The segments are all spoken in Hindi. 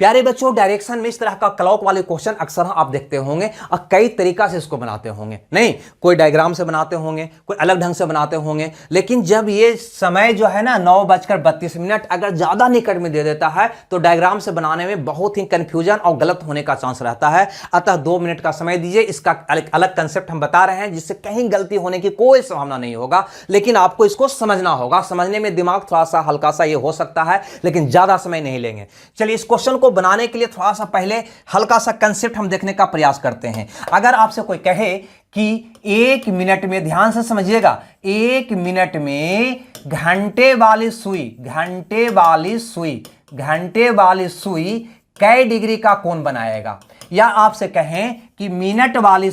प्यारे बच्चों, डायरेक्शन में इस तरह का क्लॉक वाले क्वेश्चन अक्सर आप देखते होंगे और कई तरीका से इसको बनाते होंगे। नहीं, कोई डायग्राम से बनाते होंगे, कोई अलग ढंग से बनाते होंगे, लेकिन जब ये समय जो है ना 9:32 अगर ज्यादा निकट में दे देता है तो डायग्राम से बनाने में बहुत ही कंफ्यूजन और गलत होने का चांस रहता है। अतः 2 मिनट का समय दीजिए। इसका अलग कंसेप्ट हम बता रहे हैं जिससे कहीं गलती होने की कोई संभावना नहीं होगा, लेकिन आपको इसको समझना होगा। समझने में दिमाग थोड़ा सा हल्का सा ये हो सकता है, लेकिन ज्यादा समय नहीं लेंगे। चलिए, इस क्वेश्चन को बनाने के लिए थोड़ा सा पहले हल्का सा कंसेप्ट हम देखने का प्रयास करते हैं। अगर आपसे कोई कहे कि 1 मिनट में, ध्यान से समझिएगा, 1 मिनट में घंटे वाली सुई कै डिग्री का कोण बनाएगा, या आपसे कहें कि मिनट वाली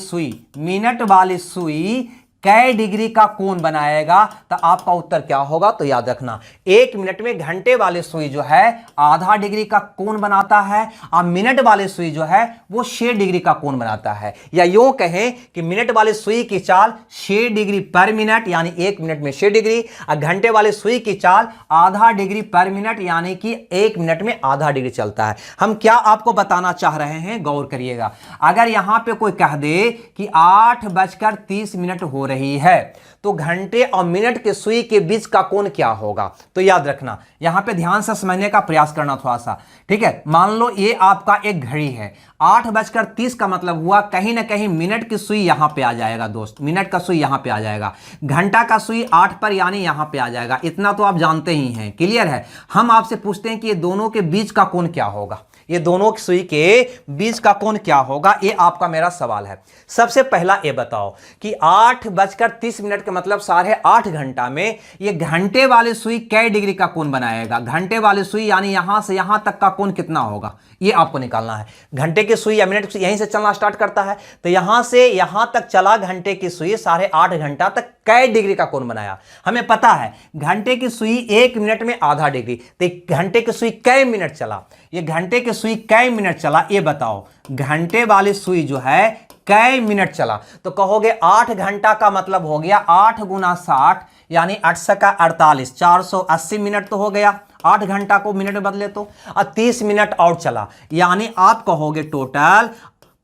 सुई कै डिग्री का कोण बनाएगा, तो आपका उत्तर क्या होगा? तो याद रखना, 1 मिनट में घंटे वाली सुई जो है आधा डिग्री का कोण बनाता है और मिनट वाली सुई जो है वो 6 डिग्री का कोण बनाता है। या यूं कहें कि मिनट वाली सुई की चाल 6 डिग्री पर मिनट, यानी 1 मिनट में 6 डिग्री, और घंटे वाली सुई की चाल आधा डिग्री पर मिनट, यानी कि 1 मिनट में आधा डिग्री चलता है। हम क्या आपको बताना चाह रहे हैं, गौर करिएगा। अगर यहां पे कोई कह दे कि 8:30 हो रही है, तो घंटे और मिनट के सुई के बीच का कोण क्या होगा? तो याद रखना, यहां पे ध्यान से समझने का प्रयास करना थोड़ा सा, ठीक है। मान लो ये आपका एक घड़ी है, 8:30 का मतलब हुआ कहीं ना कहीं मिनट की सुई यहां पे आ जाएगा दोस्त, मिनट का सुई यहां पे आ जाएगा, घंटा का सुई 8 पर यानी यहां पे आ जाएगा। इतना तो आप जानते ही हैं, क्लियर है। हम आपसे पूछते हैं कि ये दोनों के बीच का कोण क्या होगा, ये दोनों की सुई के बीच का कोण क्या होगा, ये आपका मेरा सवाल है। सबसे पहला ये बताओ कि 8:30 का मतलब 8.5 घंटा में ये घंटे वाली सुई कै डिग्री का कोण बनाएगा? घंटे वाली सुई यानी यहां से यहां तक का कोण कितना होगा, ये आपको निकालना है। घंटे की सुई या मिनट की सुई यहीं से चलना स्टार्ट करता है, तो यहां से यहां तक चला घंटे की सुई, 8.5 घंटा तक कै डिग्री का कोण बनाया। हमें पता है घंटे की सुई 1 मिनट में आधा डिग्री, तो घंटे की सुई कै मिनट चला, ये घंटे की सुई कै मिनट चला, ये बताओ। घंटे वाली सुई जो है कै मिनट चला, तो कहोगे 8 घंटा का मतलब हो गया 8 गुना 60 यानी 8 का 48, 480 मिनट तो हो गया। 8 घंटा को मिनट में बदले तो, और 30 मिनट और चला, यानी आप कहोगे टोटल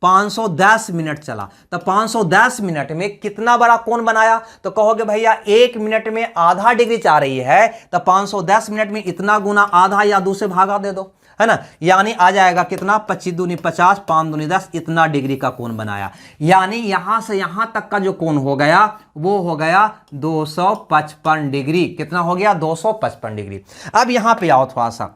510 मिनट चला। तो 510 मिनट में कितना बड़ा कोण बनाया? तो कहोगे भैया 1 मिनट में आधा डिग्री चाह रही है, तो 510 मिनट में इतना गुना आधा या 2 से भागा दे दो, है ना, यानी आ जाएगा कितना, 25 दूनी 50, 5 दूनी 10, इतना डिग्री का कोण बनाया। यानी यहां से यहां तक का जो कोण हो गया वो हो गया 255 डिग्री। कितना हो गया? 255 डिग्री। अब यहां पे आओ थोड़ा सा,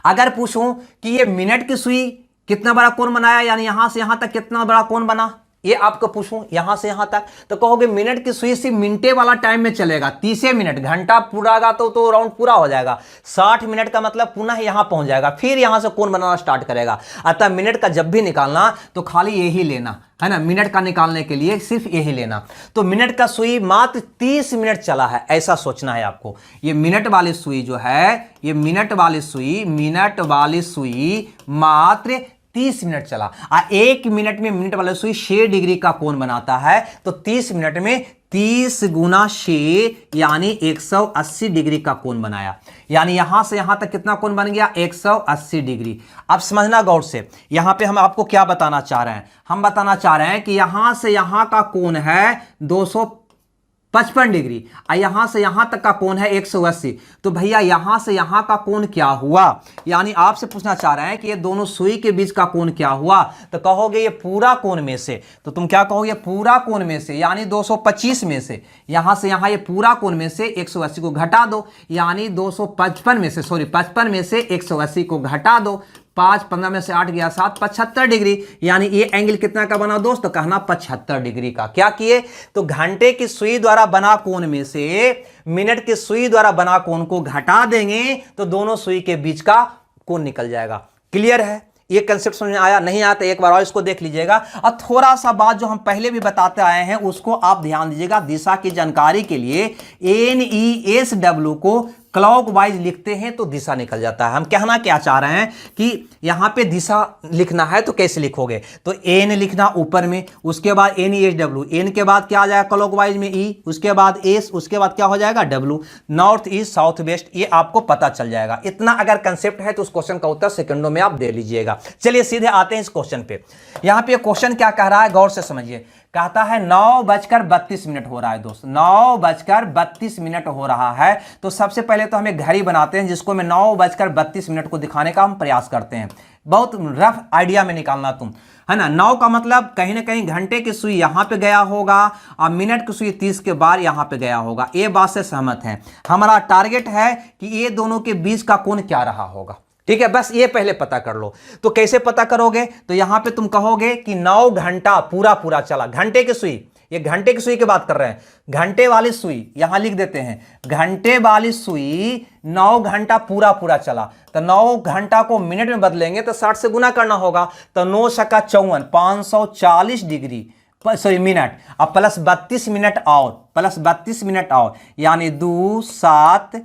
अगर पूछूं कि ये मिनट की सुई कितना बड़ा कोण बनाया, यानी यहां से यहां तक कितना बड़ा कोण बना, ये आपको पूछूं यहां से यहां तक, तो कहोगे मिनट की सुई से मिनटे वाला टाइम में चलेगा, 30 मिनट, घंटा पूरा का तो राउंड पूरा हो जाएगा, 60 मिनट का मतलब पुनः यहां पहुंच जाएगा, फिर यहां से कोण बनाना स्टार्ट करेगा। अतः मिनट का जब भी निकालना तो खाली यही लेना है ना, मिनट का निकालने के लिए सिर्फ यही लेना। तो मिनट का सुई मात्र 30 मिनट चला है, ऐसा सोचना है आपको। ये मिनट वाली सुई जो है, ये मिनट वाली सुई मात्र 30 मिनट चला, और 1 मिनट में मिनट वाला सुई 6 डिग्री का कोण बनाता है, तो 30 मिनट में 30 गुना 6 यानी 180 डिग्री का कोण बनाया। यानी यहां से यहां तक कितना कोण बन गया? 180 डिग्री। अब समझना गौर से, यहां पे हम आपको क्या बताना चाह रहे हैं? हम बताना चाह रहे हैं कि यहां से यहां का कोण है 255 डिग्री, और यहां से यहां तक का कोण है 180। तो भैया यहां से यहां का कोण क्या हुआ? यानी आपसे पूछना चाह रहे हैं कि ये दोनों सुई के बीच का कोण क्या हुआ? तो कहोगे ये पूरा कोण में से, तो तुम क्या कहोगे? पूरा कोण में से, यानी 225 में से, यहां से यहां ये पूरा कोण में से 180 को घटा दो, यानी 255 में से, 55 में से 180 को घटा दो, 5, 15 में से 8 गया 7, 75 डिग्री। यानी ये एंगल कितना का बना दोस्त? तो कहना 75 डिग्री का। क्या किए? तो घंटे की सुई द्वारा बना कोण में से मिनट की सुई द्वारा बना कोण को घटा देंगे तो दोनों सुई के बीच का कोण निकल जाएगा। क्लियर है? ये कंसेप्ट समझ में आया? नहीं आया तो एक बार और इसको देख लीजिएगा। और थोड़ा सा बात जो हम पहले भी बताते आए हैं उसको आप ध्यान दीजिएगा। दिशा की जानकारी के लिए NESW को क्लॉकवाइज लिखते हैं तो दिशा निकल जाता है। हम कहना क्या चाह रहे हैं कि यहां पे दिशा लिखना है तो कैसे लिखोगे, तो एन लिखना ऊपर में, उसके बाद NESW, एन के बाद क्या आ जाएगा क्लॉकवाइज में ई, उसके बाद एस, उसके बाद क्या हो जाएगा W, north east south west, ये आपको पता चल जाएगा। इतना अगर कंसेप्ट है तो उस क्वेश्चन का उत्तर सेकंडों में आप दे लीजिएगा। चलिए सीधे आते हैं इस क्वेश्चन पे। यहां पे क्वेश्चन क्या कह रहा है, गौर से समझिए। कहता है 9:32 हो रहा है दोस्त, 9:32 हो रहा है। तो सबसे पहले तो हमें घड़ी बनाते हैं, जिसको मैं 9:32 को दिखाने का हम प्रयास करते हैं। बहुत रफ आइडिया में निकालना तुम, है ना। 9 का मतलब कहीं ना कहीं घंटे की सुई यहां पे गया होगा और मिनट की सुई 30 के बाद यहां पे गया होगा। ये बात से सहमत है। हमारा टारगेट है कि ये दोनों के बीच का कोण क्या रहा होगा, ठीक है। बस ये पहले पता कर लो। तो कैसे पता करोगे, तो यहां पे तुम कहोगे कि 9 घंटा पूरा चला। घंटे की सुई, ये घंटे की सुई की बात कर रहे हैं, घंटे वाली सुई यहां लिख देते हैं, घंटे वाली सुई 9 घंटा पूरा चला। तो 9 घंटा को मिनट में बदलेंगे तो 60 से गुना करना होगा। तो 9 छक्का 54, 540 डिग्री सॉरी मिनट, अब प्लस 32 मिनट और, प्लस 32 मिनट और, यानी 2 7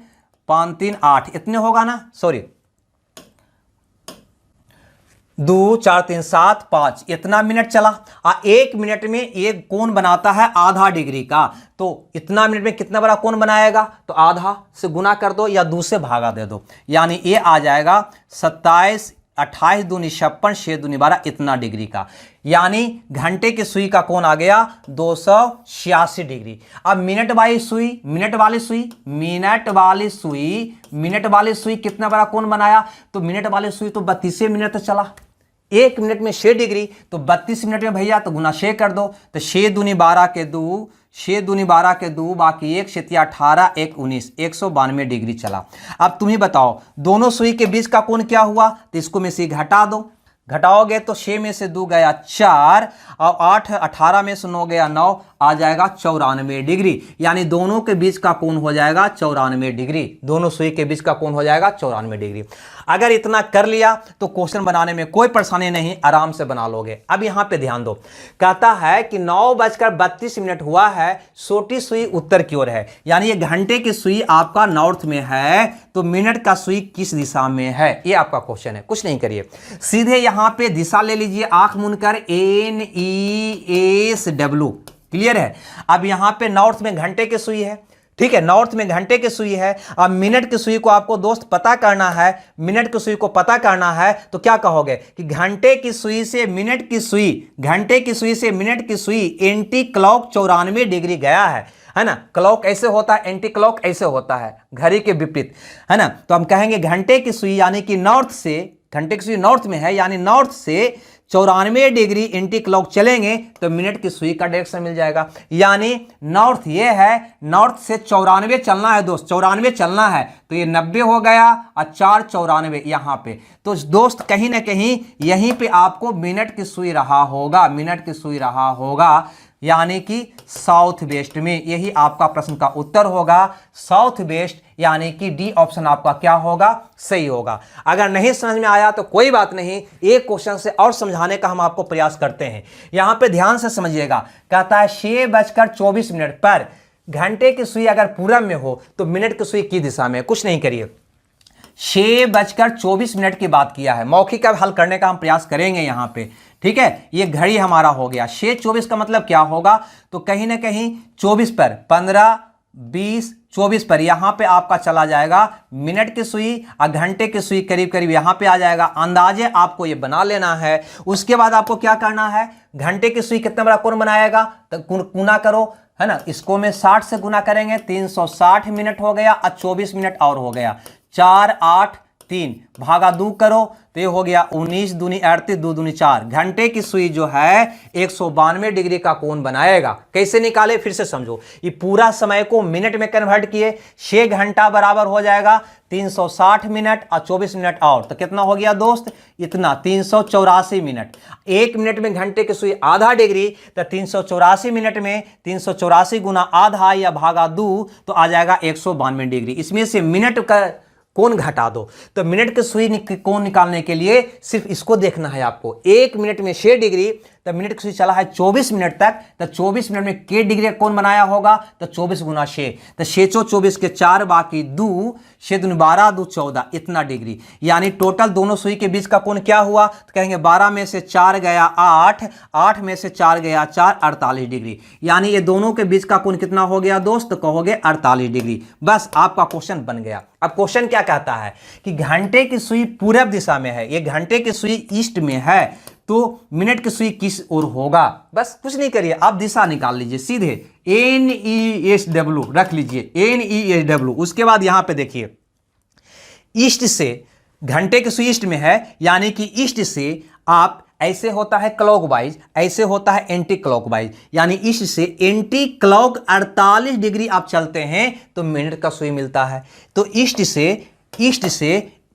5 3 8 इतने होगा ना, सॉरी 2 4 3 7 5 इतना मिनट चला। एक मिनट में एक कोण बनाता है आधा डिग्री का। तो इतना मिनट में कितना बड़ा कोण बनाएगा, तो आधा से गुना कर दो या 2 से भागा दे दो, यानी ये आ जाएगा 27 28 दूनी 56 6 दूनी 12 इतना डिग्री का। यानी घंटे की सुई का कोण आ गया 286 डिग्री। अब मिनट वाली सुई, मिनट वाली सुई, मिनट वाली सुई, मिनट वाली सुई कितना बड़ा कोण बनाया, तो मिनट वाली सुई तो 32 मिनट चला। 1 मिनट में 6 डिग्री, तो 32 मिनट में भैया तो गुना 6 कर दो। तो 6 दूनी 12 के 2, 6 दूनी 12 के 2, बाकी 1 6 18 1 19, 192 डिग्री चला। अब तुम ही बताओ दोनों सुई के बीच का कोण क्या हुआ, तो इसको में से घटा दो। घटाओगे तो 6 में से 2 गया 4 और 8 18 में से 9 गया 9, आ जाएगा 94 डिग्री। यानी दोनों के बीच का कोण हो जाएगा 94 डिग्री। दोनों सुई के बीच का कोण हो जाएगा 94 डिग्री। अगर इतना कर लिया तो क्वेश्चन बनाने में कोई परेशानी नहीं, आराम से बना लोगे। अब यहां पे ध्यान दो, कहता है कि 9:32 हुआ है, छोटी सुई उत्तर की ओर है, यानी ये घंटे की सुई आपका नॉर्थ में है, तो मिनट का सुई किस दिशा में है, ये आपका क्वेश्चन है। कुछ नहीं करिए, सीधे यहां पे दिशा ले लीजिए, आंख मूंद कर NESW, क्लियर है। अब यहां पे नॉर्थ में घंटे की सुई है, ठीक है, नॉर्थ में घंटे की सुई है। अब मिनट की सुई को आपको दोस्त पता करना है, मिनट की सुई को पता करना है, तो क्या कहोगे कि घंटे की सुई से मिनट की सुई, घंटे की सुई से मिनट की सुई एंटी क्लॉक 94 डिग्री गया है ना। क्लॉक ऐसे होता है, एंटी क्लॉक ऐसे होता है, घड़ी के विपरीत, है ना। तो हम कहेंगे घंटे की सुई यानी कि नॉर्थ से, घंटे की सुई नॉर्थ में है, यानी नॉर्थ से 94 डिग्री एंटी क्लॉक चलेंगे तो मिनट की सुई का डायरेक्शन मिल जाएगा। यानी नॉर्थ ये है, नॉर्थ से 94 चलना है दोस्त, 94 चलना है, तो ये 90 हो गया और 4 94 यहां पे। तो दोस्त कहीं ना कहीं यहीं पे आपको मिनट की सुई रहा होगा, मिनट की सुई रहा होगा, यानी कि साउथ वेस्ट में। यही आपका प्रश्न का उत्तर होगा, साउथ वेस्ट, यानी कि डी ऑप्शन आपका क्या होगा, सही होगा। अगर नहीं समझ में आया तो कोई बात नहीं, एक क्वेश्चन से और समझाने का हम आपको प्रयास करते हैं। यहां पे ध्यान से समझिएगा, कहता है 6:24 पर घंटे की सुई अगर पूरब में हो तो मिनट की सुई की दिशा में। कुछ नहीं करिए, 6:24 की बात किया है, मौखिक का हल करने का हम प्रयास करेंगे यहां पे, ठीक है। ये घड़ी हमारा हो गया। 6:24 का मतलब क्या होगा, तो कहीं ना कहीं 24 पर 15 20 24 पर यहां पे आपका चला जाएगा मिनट की सुई और घंटे की सुई करीब करीब यहां पे आ जाएगा। अंदाजे आपको ये बना लेना है। उसके बाद आपको क्या करना है, घंटे की सुई कितना बड़ा कोण बनाएगा, तो गुना करो, है ना। इसको में 60 से गुना करेंगे, 360 मिनट हो गया और 24 मिनट और हो गया। 4 8 3 भागा 2 करो तो ये हो गया 19 दूनी 38 2 दूनी 4। घंटे की सुई जो है 192 डिग्री का कोण बनाएगा। कैसे निकाले, फिर से समझो। ये पूरा समय को मिनट में कन्वर्ट किए, 6 घंटा बराबर हो जाएगा 360 मिनट और 24 मिनट और, तो कितना हो गया दोस्त, इतना 384 मिनट। 1 मिनट में घंटे की सुई आधा डिग्री, तो 384 मिनट में 384 गुना आधा या भागा 2 तो आ जाएगा 192 डिग्री। इसमें से मिनट का कोण घटा दो। तो मिनट की सुई कोण निकालने के लिए सिर्फ इसको देखना है आपको। 1 मिनट में 6 डिग्री तो मिनट की सुई चला है 24 मिनट तक, तो 24 मिनट में के डिग्री का कोण बनाया होगा, तो 24 गुना 6, तो 6 24 के 4 बाकी 2, 6 दूनी 12 2 14, इतना डिग्री। यानी टोटल दोनों सुई के बीच का कोण क्या हुआ, तो कहेंगे 12 में से 4 गया 8, 8 में से 4 गया 4, 48 डिग्री। यानी ये दोनों के बीच का कोण कितना हो गया दोस्त, तो कहोगे 48 डिग्री। बस आपका क्वेश्चन बन गया। अब क्वेश्चन क्या कहता है कि घंटे की सुई पूरब दिशा में है, ये घंटे की सुई ईस्ट में है, तो मिनट की सुई किस ओर होगा। बस कुछ नहीं करिए, आप दिशा निकाल लीजिए सीधे, NESW रख लीजिए, NESW। उसके बाद यहां पे देखिए, ईस्ट से, घंटे की सुई ईस्ट में है, यानी कि ईस्ट से आप ऐसे होता है क्लॉकवाइज, ऐसे होता है एंटी क्लॉकवाइज, यानी ईस्ट से एंटी क्लॉक 48 डिग्री आप चलते हैं तो मिनट का सुई मिलता है। तो ईस्ट से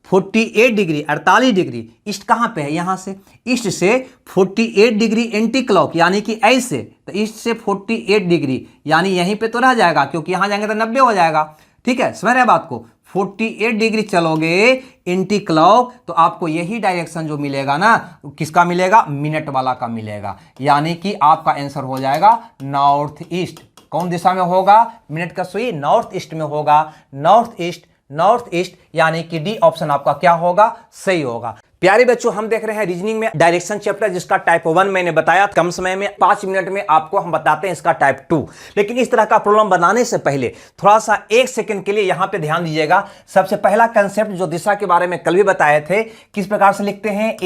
48 डिग्री, 48 डिग्री, ईस्ट कहां पे है, यहां से, ईस्ट से 48 डिग्री एंटी क्लॉक, यानी कि ऐसे, तो ईस्ट से 48 डिग्री, यानी यहीं पे तो रह जाएगा, क्योंकि यहां जाएंगे तो 90 हो जाएगा। ठीक है, समझ रहे हैं बात को। 48 डिग्री चलोगे एंटी क्लॉक, तो आपको यही डायरेक्शन जो मिलेगा ना, किसका मिलेगा, मिनट वाला का मिलेगा। यानी कि आपका आंसर हो जाएगा नॉर्थ ईस्ट। कौन दिशा में होगा, मिनट का सुई नॉर्थ ईस्ट में होगा, नॉर्थ ईस्ट, नॉर्थ ईस्ट, यानी कि डी ऑप्शन आपका क्या होगा, सही होगा। प्यारे बच्चों, हम देख रहे हैं रीजनिंग में डायरेक्शन चैप्टर, जिसका टाइप 1 मैंने बताया कम समय में 5 मिनट में आपको हम बताते हैं इसका टाइप 2। लेकिन इस तरह का प्रॉब्लम बनाने से पहले थोड़ा सा 1 सेकंड के लिए यहां पे ध्यान दीजिएगा। सबसे पहला कंसेप्ट जो दिशा के बारे में कल भी बताए थे, किस प्रकार से लिखते हैं,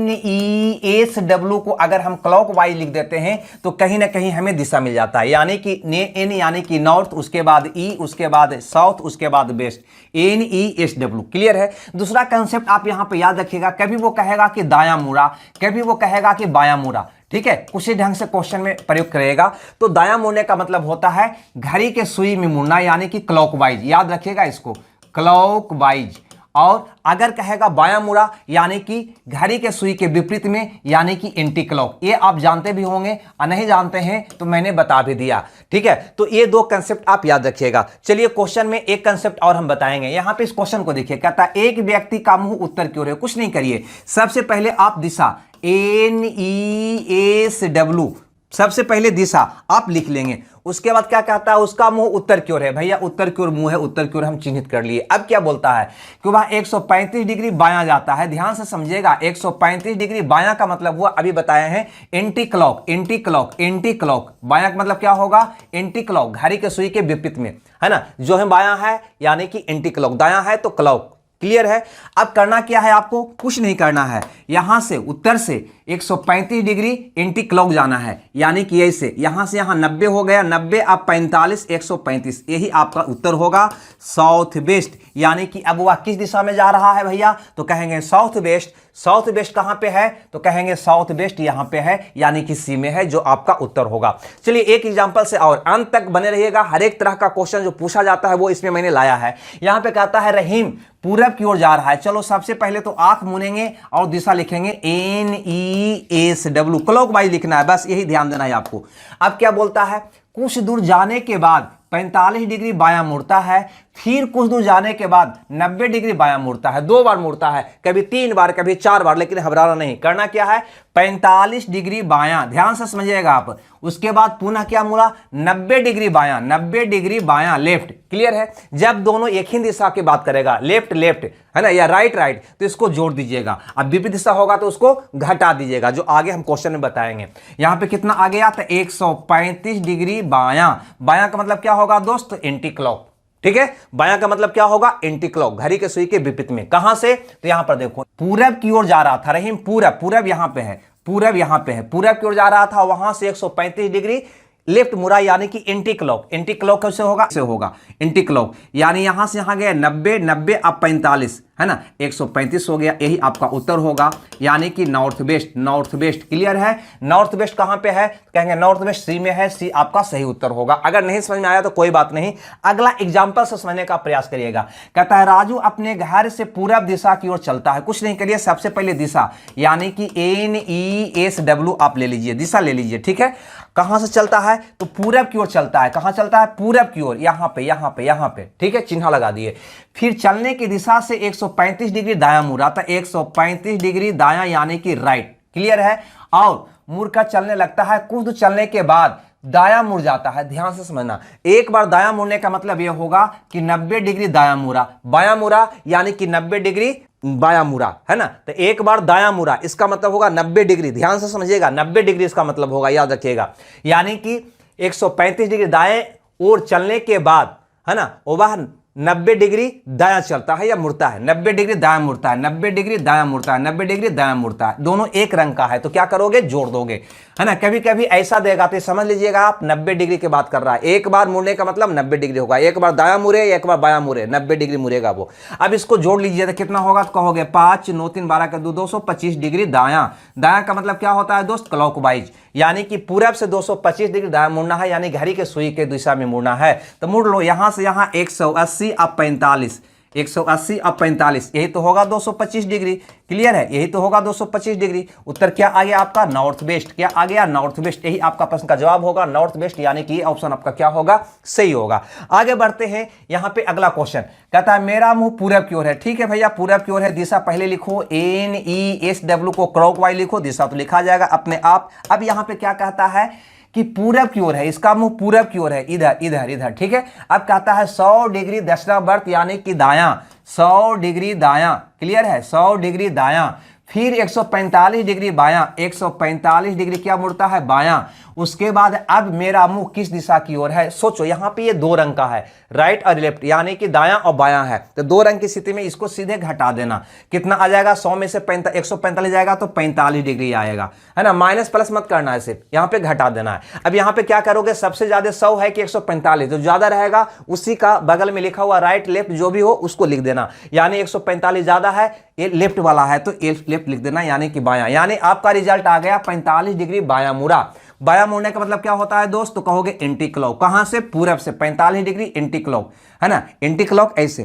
NESW को अगर हम क्लॉक वाइज लिख देते हैं तो कहीं ना कहीं हमें दिशा मिल जाता है। यानी कि N यानी कि नॉर्थ, उसके बाद E, उसके बाद साउथ, उसके बाद वेस्ट, NESW। क्लियर है। दूसरा कंसेप्ट आप यहां पे याद रखिएगा, कभी वो कहेगा कि दायां मुड़ा, कभी वो कहेगा कि बायां मुड़ा। ठीक है, उसी ढंग से क्वेश्चन में प्रयोग करेगा। तो दायां मुड़ने का मतलब होता है घड़ी के सुई में मुड़ना, यानी कि क्लॉकवाइज, याद रखिएगा इसको, क्लॉकवाइज। और अगर कहेगा बायां मुड़ा, यानी कि घड़ी के सुई के विपरीत में, यानी कि एंटी क्लॉक। ये आप जानते भी होंगे, और नहीं जानते हैं तो मैंने बता भी दिया। ठीक है, तो ये 2 कंसेप्ट आप याद रखिएगा। चलिए क्वेश्चन में एक कंसेप्ट और हम बताएंगे। यहां पे इस क्वेश्चन को देखिए, कहता है एक व्यक्ति का मुंह उत्तर की ओर है। कुछ नहीं करिए, सबसे पहले आप दिशा NESW, सबसे पहले दिशा आप लिख लेंगे। उसके बाद क्या कहता है, उसका मुंह उत्तर की ओर है। भैया उत्तर की ओर मुंह है, उत्तर की ओर हम चिन्हित कर लिए। अब क्या बोलता है कि वह 135 डिग्री बायां जाता है। ध्यान से समझिएगा, 135 डिग्री बायां का मतलब हुआ, अभी बताए हैं, anti clock, anti clock, anti clock. बायां का मतलब क्या होगा, एंटी क्लॉक, घड़ी के सुई के विपरीत में, है ना। जो है बायां है यानी कि एंटी क्लॉक, दायां है तो क्लॉक। क्लियर है। अब करना क्या है, आपको कुछ नहीं करना है, यहां से उत्तर से 135 डिग्री एंटी क्लॉक जाना है, यानी कि ऐसे यहां से यहां 90 हो गया, 90 अब 45, 135, यही आपका उत्तर होगा साउथ वेस्ट। यानी कि अब वह किस दिशा में जा रहा है भैया, तो कहेंगे साउथ वेस्ट। साउथ वेस्ट कहां पे है, तो कहेंगे साउथ वेस्ट यहां पे है, यानी कि सी में है, जो आपका उत्तर होगा। चलिए एक एग्जांपल से और अंत तक बने रहिएगा। हर एक तरह का क्वेश्चन जो पूछा जाता है वो इसमें मैंने लाया है। यहां पे कहता है रहीम पूरब की ओर जा रहा है। चलो सबसे पहले तो आंख मुनेंगे और दिशा लिखेंगे NESW, क्लॉकवाइज लिखना है, बस यही ध्यान देना है आपको। अब क्या बोलता है, कुछ दूर जाने के बाद 45 डिग्री बायां मुड़ता है, फिर कुछ दूर जाने के बाद 90 डिग्री बायां मुड़ता है। 2 बार मुड़ता है, कभी 3 बार, कभी 4 बार, लेकिन घबराना नहीं। करना क्या है, 45 डिग्री बायां, ध्यान से समझिएगा आप। उसके बाद पुनः क्या मुड़ा, 90 डिग्री बायां, 90 डिग्री बायां लेफ्ट। क्लियर है। जब दोनों एक ही दिशा की बात करेगा, लेफ्ट लेफ्ट, है ना, या राइट राइट, तो इसको जोड़ दीजिएगा। अब विपरीत दिशा होगा तो उसको घटा दीजिएगा, जो आगे हम क्वेश्चन में बताएंगे। यहां पे कितना आ गया, तो 135 डिग्री बायां। बायां का मतलब क्या होगा दोस्त, एंटी क्लॉक। ठीक है, बायां का मतलब क्या होगा, एंटी क्लॉक, घड़ी के सुई के विपरीत में। कहां से, तो यहां पर देखो, पूरब की ओर जा रहा था रहीम, पूरब, पूरब यहां पे है, पूरब यहां पे है, पूरब की ओर जा रहा था, वहां से 135 डिग्री लेफ्ट मुड़ा, यानी कि एंटी क्लॉक। एंटी क्लॉक कैसे होगा, से होगा एंटी क्लॉक, यानी यहां से यहां गया 90, 90 अब 45, है ना, 135 हो गया, यही आपका उत्तर होगा, यानी कि north west, north west. Clear है। नॉर्थ वेस्ट कहां पे है, कहेंगे नॉर्थ वेस्ट सी में है, सी आपका सही उत्तर होगा। अगर नहीं समझ में आया तो कोई बात नहीं, अगला एग्जांपल से समझने का प्रयास करिएगा। कहता है राजू अपने घर से पूरब दिशा की ओर चलता है। कुछ नहीं करिए, सबसे पहले दिशा, यानी कि NESW आप ले लीजिए, दिशा ले लीजिए। ठीक है, कहां से चलता है, तो पूरब की ओर चलता है। कहां चलता है, पूरब की ओर, यहां पे, यहां पे, यहां पे। ठीक है, चिन्ह लगा दिए। फिर चलने की दिशा से 135 डिग्री दायां मुड़ा, था 135 डिग्री दायां, यानी कि राइट। क्लियर है। और मुड़ कर चलने लगता है, कुछ दूर चलने के बाद दायां मुड़ जाता है। ध्यान से समझना, एक बार दायां मुड़ने का मतलब यह होगा कि 90 डिग्री दायां मुड़ा, बायां मुड़ा यानी कि 90 डिग्री बायां मुड़ा, है ना। तो एक बार दायां मुड़ा इसका मतलब होगा 90 डिग्री। ध्यान से समझिएगा, 90 डिग्री इसका मतलब होगा, याद रखिएगा। यानी कि 135 डिग्री दाएं ओर चलने के बाद, है ना, वो वह 90 डिग्री दायां चलता है या मुड़ता है, 90 डिग्री दायां मुड़ता है, 90 डिग्री दायां मुड़ता है, 90 डिग्री दायां मुड़ता है। दोनों एक रंग का है तो क्या करोगे, जोड़ दोगे, है ना। कभी कभी ऐसा देगा तो समझ लीजिएगा आप 90 डिग्री की बात कर रहा है। एक बार मुड़ने का मतलब 90 डिग्री होगा, एक बार दायां मुड़े एक बार बायां मुड़े, 90 डिग्री मुड़ेगा वो। अब इसको जोड़ लीजिए तो कितना होगा, तो कहोगे 5 9 3 12 का 225 डिग्री दायां। दायां का मतलब क्या होता है दोस्त, क्लॉकवाइज, यानी कि पूरब से 225 डिग्री दायां मुड़ना है, यानी घड़ी के सुई के दिशा में मुड़ना है। तो मुड़ लो, यहां से यहां 180 अब 45, 180 अब 45, यही तो होगा 225 डिग्री। क्लियर है, यही तो होगा 225 डिग्री। उत्तर क्या आ गया आपका, नॉर्थ वेस्ट। क्या आ गया, नॉर्थ वेस्ट। यही आपका प्रश्न का जवाब होगा, नॉर्थ वेस्ट, यानी कि ऑप्शन आपका क्या होगा, सही होगा। आगे बढ़ते हैं, यहां पे अगला क्वेश्चन कहता है मेरा मुंह पूरब की ओर है। ठीक है भैया, पूरब की ओर है, दिशा पहले लिखो, NESW को क्लॉकवाइज लिखो, दिशा तो लिखा जाएगा अपने आप। अब यहां पे क्या कहता है कि पूरब की ओर है, इसका मुंह पूरब की ओर है, इधर इधर इधर। ठीक है, अब कहता है 100 डिग्री दक्षिणावर्त यानी कि दायां, 100 डिग्री दायां। क्लियर है, 100 डिग्री दायां, फिर 145 डिग्री बायां, 145 डिग्री क्या मुड़ता है, बायां। उसके बाद अब मेरा मुंह किस दिशा की ओर है। सोचो यहां पे ये दो रंग का है, राइट और लेफ्ट, यानी कि दायां और बायां है। तो दो रंग की स्थिति में इसको सीधे घटा देना, कितना आ जाएगा, 100 में से 145 जाएगा तो 45 डिग्री आएगा, है ना। माइनस प्लस मत करना है, सिर्फ यहां पे घटा देना है। अब यहां पे क्या करोगे, सबसे ज्यादा 100 है कि 145, जो ज्यादा रहेगा उसी का बगल में लिखा हुआ राइट लेफ्ट जो भी हो उसको लिख देना। यानी 145 ज्यादा है, ये लेफ्ट वाला है तो लेफ्ट लिख देना, यानी कि बायां। यानी आपका रिजल्ट आ गया 45 डिग्री बायां मुड़ा। बायां मुड़ने का मतलब क्या होता है दोस्त, तो कहोगे एंटी क्लॉक। कहां से, पूरब से 45 डिग्री एंटी क्लॉक, है ना, एंटी क्लॉक ऐसे।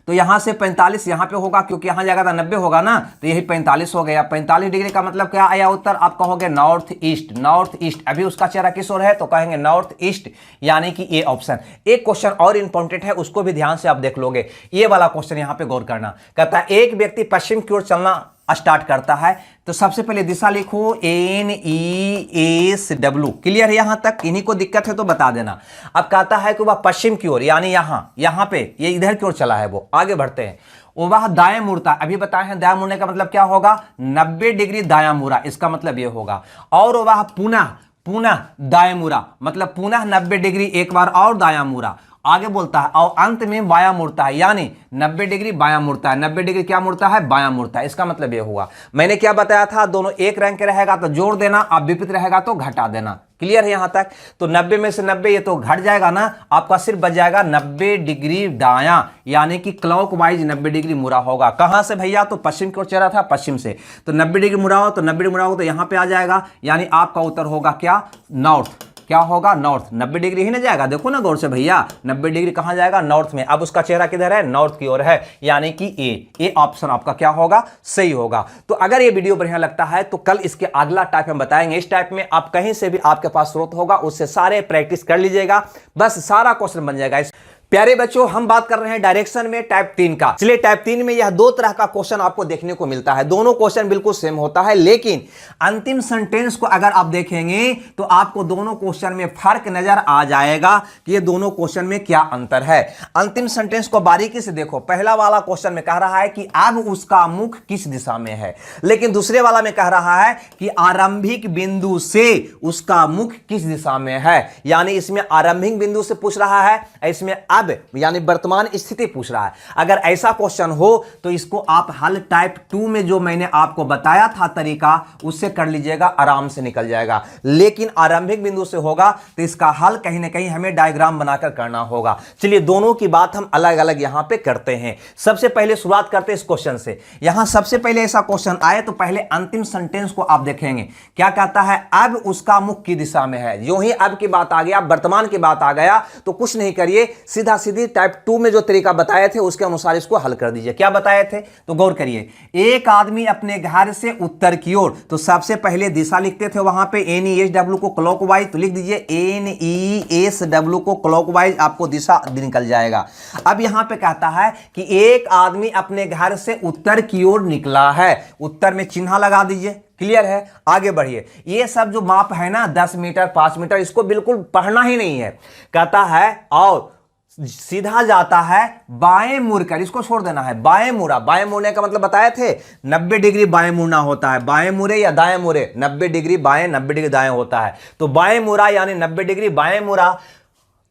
तो यहां से 45 यहां पे होगा, क्योंकि यहां जाएगा था 90 होगा ना, तो यही 45 हो गया। 45 डिग्री का मतलब क्या आया उत्तर, आप कहोगे नॉर्थ ईस्ट, नॉर्थ ईस्ट। अभी उसका चेहरा किस ओर है, तो कहेंगे नॉर्थ ईस्ट, यानी कि ये ऑप्शन। एक क्वेश्चन और इंपॉर्टेंट है, उसको भी ध्यान से आप देख लोगे, ये वाला क्वेश्चन यहां पे गौर करना। कहता है एक व्यक्ति पश्चिम की ओर चलना स्टार्ट करता है, तो सबसे पहले दिशा लिखो NESW। क्लियर है यहां तक, इन्हीं को दिक्कत है तो बता देना। अब कहता है कि वह पश्चिम की ओर, यानी यहां पे ये इधर की ओर चला है वो। आगे बढ़ते हैं, वो वह दाएं मुड़ता है। अभी बताए हैं दाएं मुड़ने का मतलब क्या होगा, 90 डिग्री दायां मुड़ा, इसका मतलब ये होगा। और वह पुनः दाएं मुड़ा, मतलब पुनः 90 डिग्री एक बार और दायां मुड़ा। आगे बोलता है और अंत में बायां मुड़ता है, यानी 90 डिग्री बायां मुड़ता है। 90 डिग्री क्या मुड़ता है, बायां मुड़ता है। इसका मतलब ये हुआ, मैंने क्या बताया था, दोनों एक रंग के रहेगा तो जोड़ देना, अब विपरीत रहेगा तो घटा देना। क्लियर है यहां तक। तो 90 में से 90 ये तो घट जाएगा ना, आपका सिर्फ बच जाएगा 90 डिग्री दायां, यानी कि क्लॉकवाइज 90 डिग्री मुड़ा होगा। कहां से भैया, तो पश्चिम की ओर चला था, पश्चिम से। तो 90 डिग्री मुड़ा हो तो 90 डिग्री मुड़ा हो तो यहां पे आ जाएगा, यानी आपका उत्तर होगा क्या, नॉर्थ। क्या होगा, नॉर्थ। 90 डिग्री ही ना जाएगा, देखो ना गौर से भैया, 90 डिग्री कहां जाएगा, नॉर्थ में। अब उसका चेहरा किधर है, नॉर्थ की ओर है, यानी कि ए ऑप्शन आपका क्या होगा, सही होगा। तो अगर ये वीडियो बढ़िया लगता है तो कल इसके अगला टाइप हम बताएंगे। इस टाइप में आप कहीं से भी आपके पास स्रोत होगा, उससे सारे प्रैक्टिस कर लीजिएगा, बस सारा क्वेश्चन बन जाएगा। प्यारे बच्चों, हम बात कर रहे हैं डायरेक्शन में टाइप 3 का। चलिए, टाइप 3 में यह दो तरह का क्वेश्चन आपको देखने को मिलता है। दोनों क्वेश्चन बिल्कुल सेम होता है, लेकिन अंतिम सेंटेंस को अगर आप देखेंगे तो आपको दोनों क्वेश्चन में फर्क नजर आ जाएगा कि ये दोनों क्वेश्चन में क्या अंतर है। अंतिम सेंटेंस को बारीकी से देखो। पहला वाला क्वेश्चन में कह रहा है कि अब उसका मुख किस दिशा में है, लेकिन दूसरे वाला में कह रहा है कि आरंभिक बिंदु से उसका मुख किस दिशा में है। यानी इसमें आरंभिक बिंदु से पूछ रहा है, इसमें अब यानी वर्तमान स्थिति पूछ रहा है। अगर ऐसा क्वेश्चन हो तो इसको आप हल टाइप 2 में जो मैंने आपको बताया था तरीका, उससे कर लीजिएगा, आराम से निकल जाएगा। लेकिन आरंभिक बिंदु से होगा तो इसका हल कहीं ना कहीं हमें डायग्राम बनाकर करना होगा। चलिए, दोनों की बात हम अलग अलग यहां पे करते हैं। सबसे पहले शुरुआत करते हैं इस क्वेश्चन से। यहां सबसे पहले ऐसा क्वेश्चन आए तो पहले अंतिम सेंटेंस को आप देखेंगे, क्या कहता है, अब उसका मुख की दिशा में है। जो ही अब की बात आ गया, वर्तमान की बात आ गया, तो कुछ नहीं करिए, सीधा सीधी टाइप 2 में जो तरीका बताए थे उसके अनुसार इसको हल कर दीजिए। क्या बताए थे, तो गौर करिए। एक आदमी अपने घर से उत्तर की ओर, तो सबसे पहले दिशा लिखते थे वहां पे NESW को क्लॉकवाइज, तो लिख दीजिए NESW को क्लॉकवाइज, आपको दिशा निकल जाएगा। अब यहां पे कहता है कि एक आदमी अपने घर से उत्तर की ओर निकला है, उत्तर में चिन्ह लगा दीजिए। क्लियर है, आगे बढ़िए। ये सब जो माप है ना 10 मीटर 5 मीटर, इसको बिल्कुल पढ़ना ही नहीं है। कहता है और सीधा जाता है बाएं मुड़कर, इसको छोड़ देना है। बाएं मुड़ा, बाएं मुड़ने का मतलब बताए थे 90 डिग्री बाएं मुड़ना होता है। बाएं मुड़े या दाएं मुड़े, 90 डिग्री बाएं 90 डिग्री दाएं होता है। तो बाएं मुड़ा यानी 90 डिग्री बाएं मुड़ा,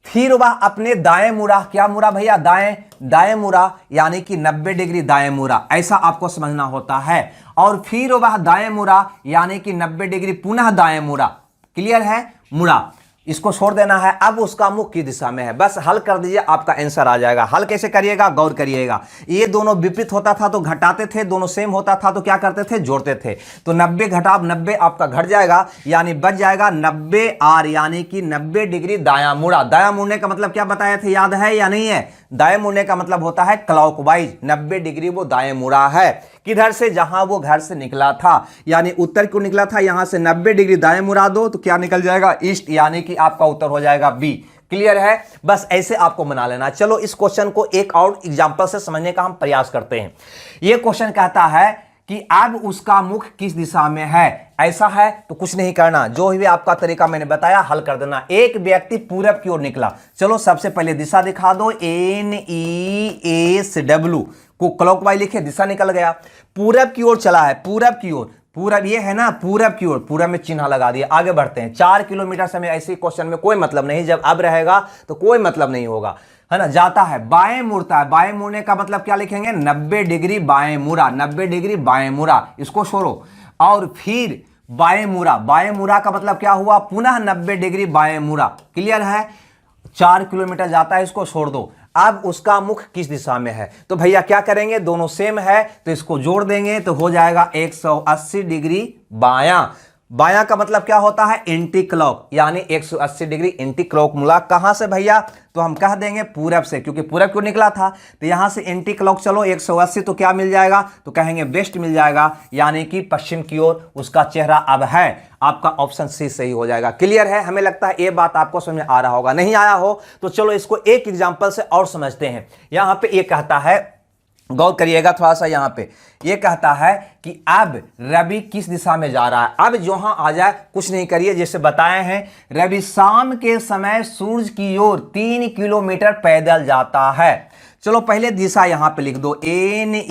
फिर वह अपने दाएं मुड़ा, क्या मुड़ा भैया, दाएं, दाएं मुड़ा यानी कि 90 डिग्री दाएं मुड़ा, ऐसा आपको समझना होता है। और फिर वह दाएं मुड़ा यानी कि 90 डिग्री पुनः दाएं मुड़ा, क्लियर है, मुड़ा, इसको छोड़ देना है। अब उसका मुख किस दिशा में है, बस हल कर दीजिए, आपका आंसर आ जाएगा। हल कैसे करिएगा, गौर करिएगा। ये दोनों विपरीत होता था तो घटाते थे, दोनों सेम होता था तो क्या करते थे, जोड़ते थे। तो 90 घटा 90 आपका घट जाएगा, यानी बच जाएगा 90 आर, यानी कि 90 डिग्री दायां मुड़ा। दायां मुड़ने का मतलब क्या बताया थे, याद है या नहीं है? दाएं मुड़ने का मतलब होता है क्लॉकवाइज, 90 डिग्री वो दाएं मुड़ा है। किधर से, जहां वो घर से निकला था, यानी उत्तर को निकला था, यहां से 90 डिग्री दाएं मुड़ा दो तो क्या निकल जाएगा, ईस्ट, यानी कि आपका उत्तर हो जाएगा बी। क्लियर है, बस ऐसे आपको बना लेना। चलो इस क्वेश्चन को एक और एग्जांपल से समझने का हम प्रयास करते हैं। यह क्वेश्चन कहता है कि अब उसका मुख किस दिशा में है। ऐसा है तो कुछ नहीं करना, जो भी आपका तरीका मैंने बताया हल कर देना। एक व्यक्ति पूरब की ओर निकला, चलो सबसे पहले दिशा दिखा दो, NESW को क्लॉकवाइज लिखे, दिशा निकल गया। पूरब की ओर चला है, पूरब की ओर, पूरब ये है ना, पूरब की ओर, पूरब में चिन्ह लगा दिया। आगे बढ़ते हैं। 4 किलोमीटर से, ऐसे क्वेश्चन में कोई मतलब नहीं, जब अब रहेगा तो कोई मतलब नहीं होगा, है ना। जाता है, बाएं मुड़ता है, बाएं मुड़ने का मतलब क्या लिखेंगे, 90 डिग्री बाएं मुड़ा, 90 डिग्री बाएं मुड़ा, इसको छोड़ो। और फिर बाएं मुड़ा, बाएं मुड़ा का मतलब क्या हुआ, पुनः 90 डिग्री बाएं मुड़ा। क्लियर है, 4 किलोमीटर जाता है, इसको छोड़ दो। अब उसका मुख किस दिशा में है, तो भैया क्या करेंगे, दोनों सेम है तो इसको जोड़ देंगे तो हो जाएगा 180 डिग्री बायां। बायां का मतलब क्या होता है, एंटी क्लॉक, यानी 180 डिग्री एंटी क्लॉक मुड़ा। कहां से भैया, तो हम कह देंगे पूरब से, क्योंकि पूरब क्यों निकला था, तो यहां से एंटी क्लॉक चलो 180 तो क्या मिल जाएगा, तो कहेंगे वेस्ट मिल जाएगा, यानी कि पश्चिम की ओर उसका चेहरा अब है। आपका ऑप्शन सी सही हो जाएगा। क्लियर है, हमें लगता है ये बात आपको समझ में आ रहा होगा। नहीं आया हो तो चलो इसको एक एग्जाम्पल से और समझते हैं। यहां पर यह कहता है, गौर करिएगा थोड़ा सा, यहां पे ये कहता है कि अब रवि किस दिशा में जा रहा है। अब जहां आ जाए कुछ नहीं करिए, जैसे बताए हैं, रवि शाम के समय सूरज की ओर 3 किलोमीटर पैदल जाता है। चलो पहले दिशा यहां पे लिख दो, NESW,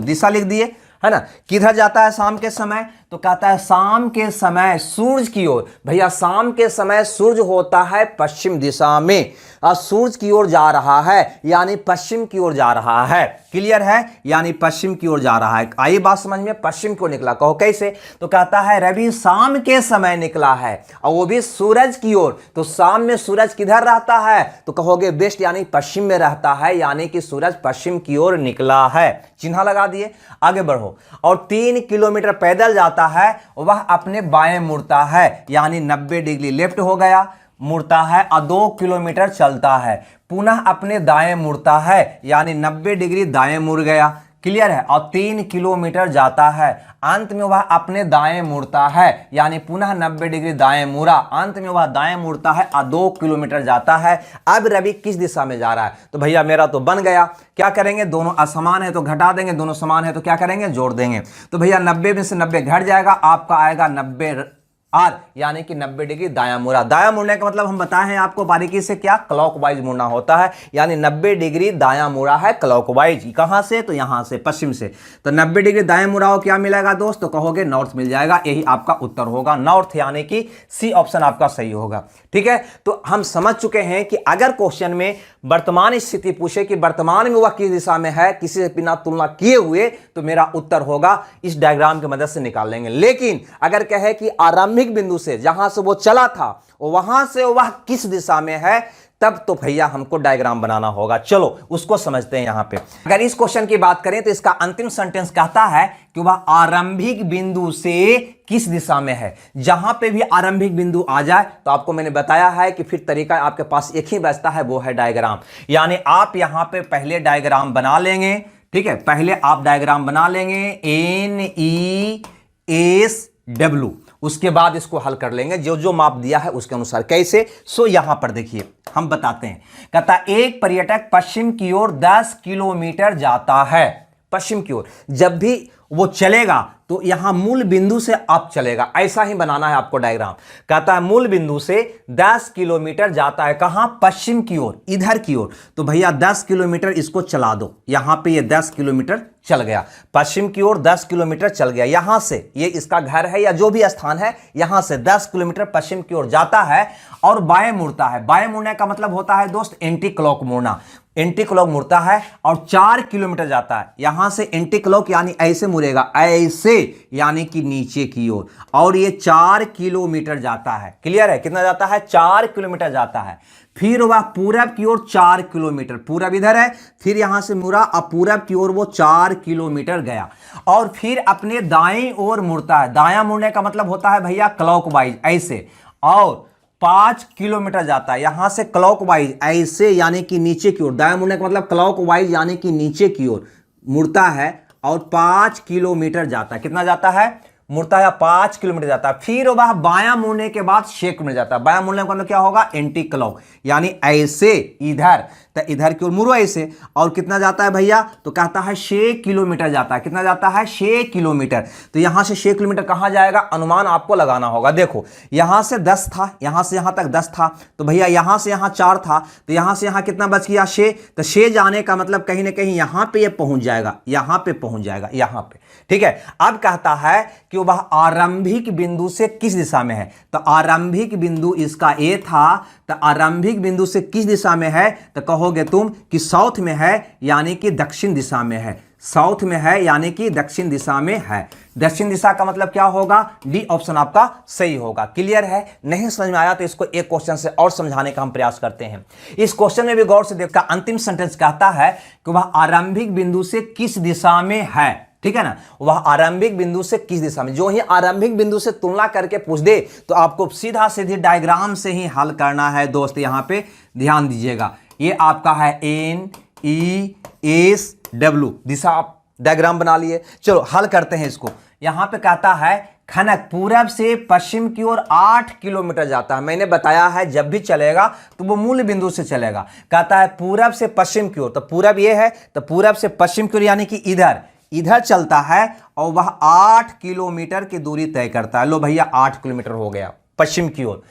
दिशा लिख दिए, है ना। किधर जाता है शाम के समय, तो कहता है शाम के समय सूरज की ओर। भैया शाम के समय सूरज होता है पश्चिम दिशा में, और सूरज की ओर जा रहा है, यानी पश्चिम की ओर जा रहा है। क्लियर है, यानी पश्चिम की ओर जा रहा है। आई बात समझ में, पश्चिम की ओर निकला, कहो कैसे, तो कहता है रवि शाम के समय निकला है और वो भी सूरज की ओर। तो शाम में सूरज किधर रहता है, तो कहोगे वेस्ट, यानी पश्चिम में रहता है, यानी कि सूरज पश्चिम की ओर निकला है। चिन्ह लगा दिए, आगे बढ़ो। और 3 किलोमीटर पैदल जाता है, वह अपने बाएं मुड़ता है, यानी 90 डिग्री लेफ्ट हो गया, मुड़ता है, और 2 किलोमीटर चलता है, पुनः अपने दाएं मुड़ता है, यानी 90 डिग्री दाएं मुड़ गया। क्लियर है, और 3 किलोमीटर जाता है, अंत में वह अपने दाएं मुड़ता है, यानी पुनः 90 डिग्री दाएं मुड़ा, अंत में वह दाएं मुड़ता है और 2 किलोमीटर जाता है। अब रवि किस दिशा में जा रहा है, तो भैया मेरा तो बन गया। क्या करेंगे, दोनों असमान है तो घटा देंगे, दोनों समान है तो क्या करेंगे, जोड़ देंगे। तो भैया 90 में से 90 घट जाएगा, आपका आएगा 90 आर, यानी कि 90 डिग्री दायां मुड़ा। दायां मुड़ने का मतलब हम बताए हैं आपको बारीकी से, क्या क्लॉकवाइज मुड़ना होता है, यानी 90 डिग्री दायां मुड़ा है क्लॉकवाइज। कहां से, तो यहां से, पश्चिम से। तो 90 डिग्री दायां मुड़ा हो, क्या मिलेगा दोस्त, तो कहोगे नॉर्थ मिल जाएगा। यही आपका उत्तर होगा, नॉर्थ, यानी कि सी ऑप्शन आपका सही होगा। ठीक है, तो हम समझ चुके हैं कि अगर क्वेश्चन में वर्तमान स्थिति पूछे कि वर्तमान में वह किस दिशा में है, किसी से बिना तुलना किए हुए, तो मेरा उत्तर होगा इस डायग्राम की मदद से निकाल लेंगे। लेकिन अगर कहे कि आरंभिक बिंदु से, जहां से वो चला था, वहां से वह किस दिशा में है, तब तो भैया हमको डायग्राम बनाना होगा। चलो उसको समझते हैं। यहां पे अगर इस क्वेश्चन की बात करें तो इसका अंतिम सेंटेंस कहता है कि वह आरंभिक बिंदु से किस दिशा में है। जहां पे भी आरंभिक बिंदु आ जाए तो आपको मैंने बताया है कि फिर तरीका आपके पास एक ही बचता है, वो है डायग्राम। यानी आप यहां पे पहले डायग्राम बना लेंगे, ठीक है, पहले आप डायग्राम बना लेंगे NESW, उसके बाद इसको हल कर लेंगे जो जो माप दिया है उसके अनुसार। कैसे, सो यहां पर देखिए हम बताते हैं। कहता एक पर्यटक पश्चिम की ओर 10 किलोमीटर जाता है, पश्चिम की ओर। जब भी वो चलेगा तो यहां मूल बिंदु से अप चलेगा, ऐसा ही बनाना है आपको डायग्राम। कहता है मूल बिंदु से 10 किलोमीटर जाता है, कहां? पश्चिम की ओर, इधर की ओर। तो भैया 10 किलोमीटर इसको चला दो, यहां पे ये 10 किलोमीटर चल गया, पश्चिम की ओर 10 किलोमीटर चल गया। यहां से ये इसका घर है या जो भी स्थान है, यहां से 10 किलोमीटर पश्चिम की ओर जाता है और बाएं मुड़ता है। बाएं मुड़ने का मतलब होता है दोस्त एंटी क्लॉक मुड़ना। एंटी क्लॉक मुड़ता है और 4 किलोमीटर जाता है। यहां से एंटी क्लॉक यानी ऐसे मुड़ेगा, ऐसे यानी कि नीचे की ओर, और ये 4 किलोमीटर जाता है। क्लियर है? कितना जाता है? 4 किलोमीटर जाता है। फिर वह पूरब की ओर 4 किलोमीटर, पूरब इधर है, फिर यहां से मुड़ा, अब पूरब की ओर वो 4 किलोमीटर गया और फिर अपने दाएं ओर मुड़ता है। दायां मुड़ने का मतलब होता है भैया क्लॉकवाइज, ऐसे, और 5 किलोमीटर जाता है। यहां से क्लॉकवाइज ऐसे यानी कि नीचे की ओर, दायां मुड़ने का मतलब क्लॉकवाइज यानी कि नीचे की ओर मुड़ता है और 5 किलोमीटर जाता है। कितना जाता है? मुड़ता है 5 किलोमीटर जाता है। फिर वह बायां मुड़ने के बाद 6 किलोमीटर जाता है। बायां मुड़ने का मतलब क्या होगा? एंटी क्लॉक, यानी ऐसे इधर, तो इधर की ओर मुड़ो ऐसे, और कितना जाता है भैया? तो कहता है 6 किलोमीटर जाता है। कितना जाता है? 6 किलोमीटर। तो यहां से 6 किलोमीटर कहां जाएगा? अनुमान आपको लगाना होगा। देखो यहां से 10 था, यहां से यहां तक 10 था, तो भैया यहां से यहां 4 था, तो यहां से यहां कितना बच गया? 6। तो 6 जाने का मतलब कहीं ना कहीं यहां पे ये पहुंच जाएगा, यहां पे पहुंच जाएगा, यहां पे। ठीक है, अब कहता है कि वह आरंभिक बिंदु से किस दिशा में है? तो आरंभिक बिंदु इसका ए था, तो आरंभिक बिंदु से किस दिशा में है? तो कहोगे तुम कि साउथ में है, यानी कि दक्षिण दिशा में है। साउथ में है यानी कि दक्षिण दिशा में है। दक्षिण दिशा का मतलब क्या होगा? डी ऑप्शन आपका सही होगा। क्लियर है? नहीं समझ में आया तो इसको एक क्वेश्चन से और समझाने का हम प्रयास करते हैं। इस क्वेश्चन में भी गौर से देखा, अंतिम सेंटेंस कहता है कि वह आरंभिक बिंदु से किस दिशा में है। ठीक है ना? वह आरंभिक बिंदु से किस दिशा में, जो ही आरंभिक बिंदु से तुलना करके पूछ दे तो आपको सीधा सीधी डायग्राम से ही हल करना है दोस्त। यहां पे ध्यान दीजिएगा, ये आपका है NESW दिशा, आप डायग्राम बना लिए। चलो हल करते हैं इसको। यहां पे कहता है खनक पूरब से पश्चिम की ओर 8 किलोमीटर जाता है। मैंने बताया है जब भी चलेगा तो वो मूल बिंदु से चलेगा। कहता है पूरब से पश्चिम की ओर, तो पूरब ये है, तो पूरब से पश्चिम की ओर यानी कि इधर इधर चलता है और वह 8 किलोमीटर की दूरी तय करता है। लो भैया 8 किलोमीटर हो गया पश्चिम की ओर।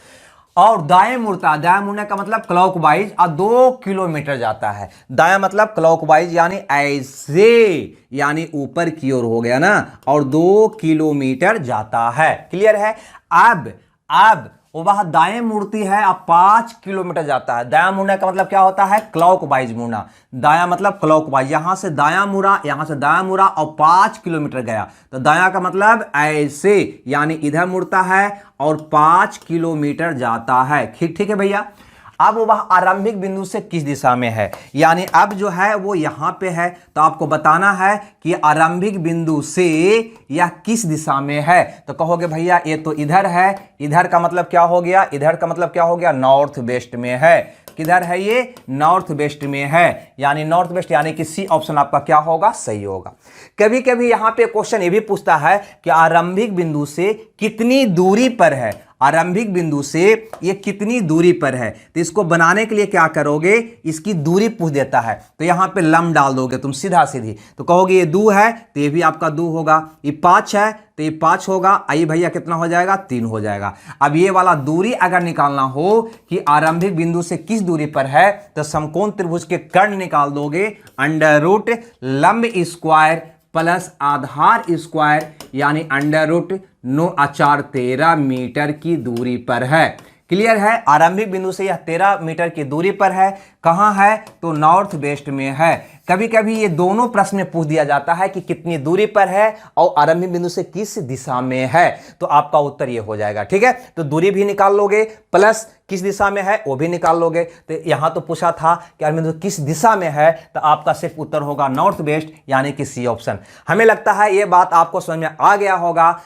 और दाएं मुड़ता, दाएं मुड़ने का मतलब क्लॉकवाइज, और 2 किलोमीटर जाता है। दाएं मतलब क्लॉकवाइज यानी ऐसे, यानी ऊपर की ओर हो गया ना, और 2 किलोमीटर जाता है। क्लियर है? अब वह दाएं मुड़ती है, अब 5 किलोमीटर जाता है। दायां मुड़ने का मतलब क्या होता है? क्लॉकवाइज मुड़ना। दायां मतलब क्लॉकवाइज, यहां से दायां मुड़ा, यहां से दायां मुड़ा और 5 किलोमीटर गया। तो दायां का मतलब ऐसे, यानी इधर मुड़ता है और 5 किलोमीटर जाता है। ठीक है भैया। अब वह आरंभिक बिंदु से किस दिशा में है, यानी अब जो है वो यहां पे है, तो आपको बताना है कि आरंभिक बिंदु से यह किस दिशा में है। तो कहोगे भैया ये तो इधर है, इधर का मतलब क्या हो गया? इधर का मतलब क्या हो गया? नॉर्थ वेस्ट में है। किधर है ये? नॉर्थ वेस्ट में है, यानी नॉर्थ वेस्ट, यानी कि सी ऑप्शन आपका क्या होगा? सही होगा। कभी कभी यहां पे क्वेश्चन ये भी पूछता है कि आरंभिक बिंदु से कितनी दूरी पर है। आरंभिक बिंदु से ये कितनी दूरी पर है, तो इसको बनाने के लिए क्या करोगे? इसकी दूरी पूछ देता है तो यहां पे लम डाल दोगे तुम सीधा सीधी, तो कहोगे ये 2 है तो ये भी आपका 2 होगा, ये 5 है तो ये 5 होगा। आइए भैया कितना हो जाएगा? 3 हो जाएगा। अब ये वाला दूरी अगर निकालना हो कि आरंभिक बिंदु से किस दूरी पर है, तो समकोण त्रिभुज के कर्ण निकाल दोगे, अंडर रूट लंब स्क्वायर प्लस आधार स्क्वायर, यानी अंडर रूट 9×4 13 मीटर की दूरी पर है। क्लियर है? आरंभिक बिंदु से यह 13 मीटर की दूरी पर है। कहां है? तो नॉर्थ वेस्ट में है। कभी कभी ये दोनों प्रश्न में पूछ दिया जाता है कि कितनी दूरी पर है और आरंभिक बिंदु से किस दिशा में है, तो आपका उत्तर ये हो जाएगा। ठीक है, तो दूरी भी निकाल लोगे प्लस किस दिशा में है वो भी निकाल लोगे। तो यहां तो पूछा था कि आरंभिक बिंदु किस दिशा में है, तो आपका सिर्फ उत्तर होगा नॉर्थ वेस्ट, यानी कि सी ऑप्शन। हमें लगता है ये बात आपको समझ में आ गया होगा।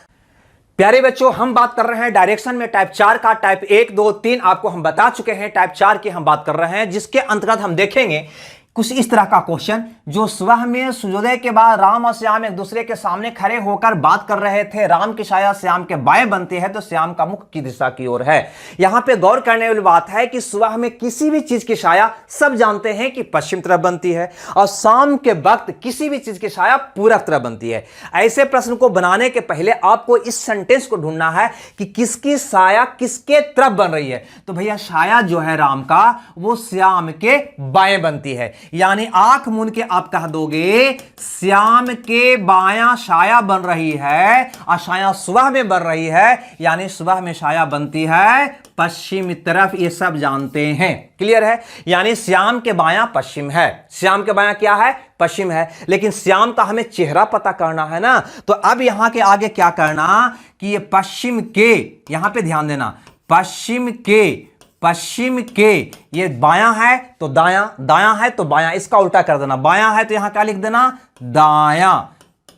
प्यारे बच्चों, हम बात कर रहे हैं डायरेक्शन में टाइप 4 का। टाइप 1 2 3 आपको हम बता चुके हैं, टाइप 4 की हम बात कर रहे हैं, जिसके अंतर्गत हम देखेंगे कुछ इस तरह का क्वेश्चन, जो सुबह में सूर्योदय के बाद राम और श्याम एक दूसरे के सामने खड़े होकर बात कर रहे थे, राम की छाया श्याम के बाएं बनती है तो श्याम का मुख की दिशा की ओर है। यहां पे गौर करने वाली बात है कि सुबह में किसी भी चीज की छाया सब जानते हैं कि पश्चिम तरफ बनती है, और शाम के वक्त किसी भी चीज की छाया पूरब तरफ बनती है। ऐसे प्रश्न को बनाने के पहले आपको इस सेंटेंस को ढूंढना है कि किसकी छाया किसके तरफ बन रही है। तो भैया छाया जो है राम का वो श्याम के बाएं बनती है, यानी आंख मूंद के आप कह दोगे श्याम के बायां छाया बन रही है, और छाया सुबह में बन रही है, यानी सुबह में छाया बनती है पश्चिम तरफ। ये सब जानते हैं, क्लियर है। यानी श्याम के बायां पश्चिम है, श्याम के बायां क्या है, पश्चिम है। लेकिन श्याम का हमें चेहरा पता करना है ना, तो अब यहां के आगे क्या करना कि ये पश्चिम के, यहां पे ध्यान देना, पश्चिम के ये बायां है तो दायां, दायां है तो बायां, इसका उल्टा कर देना। बायां है तो यहां क्या लिख देना, दायां,